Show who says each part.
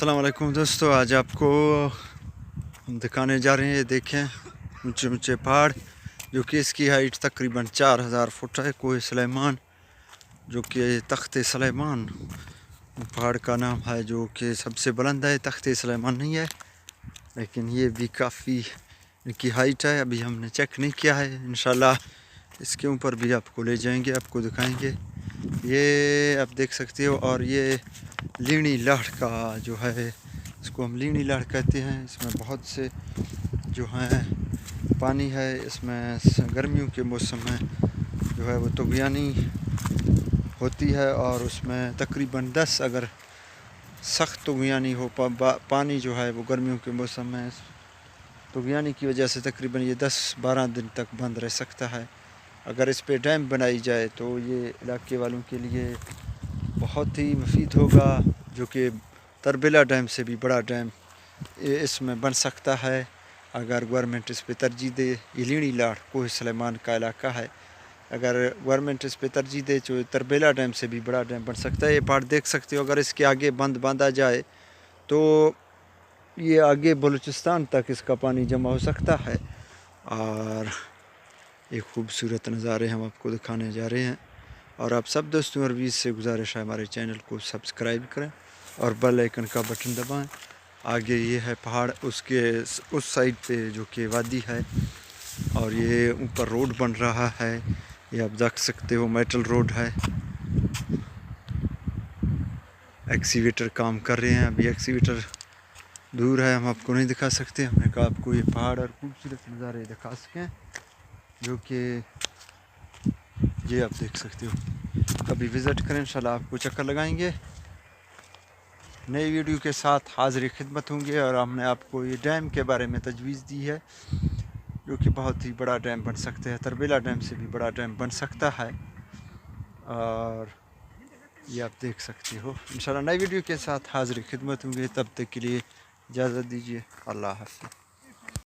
Speaker 1: अस्सलाम वालेकुम दोस्तों, आज आपको हम दिखाने जा रहे हैं। ये देखें ऊंचे ऊंचे पहाड़, जो कि इसकी हाइट तकरीबन 4000 फुट है। कोह सुलेमान, जो कि तख्ते सुलेमान पहाड़ का नाम है, जो कि सबसे बुलंद है। तख्ते सुलेमान नहीं है, लेकिन ये भी काफ़ी इनकी हाइट है। अभी हमने चेक नहीं किया है, इंशाल्लाह इसके ऊपर भी आपको ले जाएंगे, आपको दिखाएंगे। ये आप देख सकते हो। और ये लीणी लहड़ का जो है, इसको हम लीणी लहड़ कहते हैं। इसमें बहुत से जो हैं पानी है। इसमें गर्मियों के मौसम में जो है वो तुगयानी होती है, और उसमें तकरीबन 10 अगर सख्त तुगयानी हो पानी जो है वो गर्मियों के मौसम में तुगयानी की वजह से तकरीबन ये 10-12 दिन तक बंद रह सकता है। अगर इस पे डैम बनाई जाए तो ये इलाके वालों के लिए बहुत ही मुफीद होगा, जो कि तरबिला डैम से भी बड़ा डैम इसमें बन सकता है अगर गवर्नमेंट इस पे तरजीह दे। ये लीणी लहड़ कोह सुलेमान का इलाका है। अगर गवर्नमेंट इस पे तरजीह दे तो तरबिला डैम से भी बड़ा डैम बन सकता है। ये पहाड़ देख सकते हो। अगर इसके आगे बांधा जाए तो ये आगे बलूचिस्तान तक इसका पानी जमा हो सकता है। और ये खूबसूरत नज़ारे हम आपको दिखाने जा रहे हैं। और आप सब दोस्तों और व्यूअर्स से गुजारिश है, हमारे चैनल को सब्सक्राइब करें और बेल आइकन का बटन दबाएं। आगे ये है पहाड़, उसके उस साइड पे जो कि वादी है, और ये ऊपर रोड बन रहा है। ये आप देख सकते हो, मेटल रोड है। एक्सीवेटर काम कर रहे हैं। अभी एक्सीवेटर दूर है, हम आपको नहीं दिखा सकते। हमने कहा आपको ये पहाड़ और खूबसूरत नज़ारे दिखा सकें, जो कि ये आप देख सकते हो। कभी विज़िट करें, इंशाल्लाह आपको चक्कर लगाएंगे। नई वीडियो के साथ हाज़िर खिदमत होंगे। और हमने आपको ये डैम के बारे में तजवीज़ दी है, जो कि बहुत ही बड़ा डैम बन सकता है। तरबिला डैम से भी बड़ा डैम बन सकता है। और ये आप देख सकते हो। इंशाल्लाह नई वीडियो के साथ हाज़िर खिदमत होंगे। तब तक के लिए इजाज़त दीजिए। अल्लाह हाफ़िज़।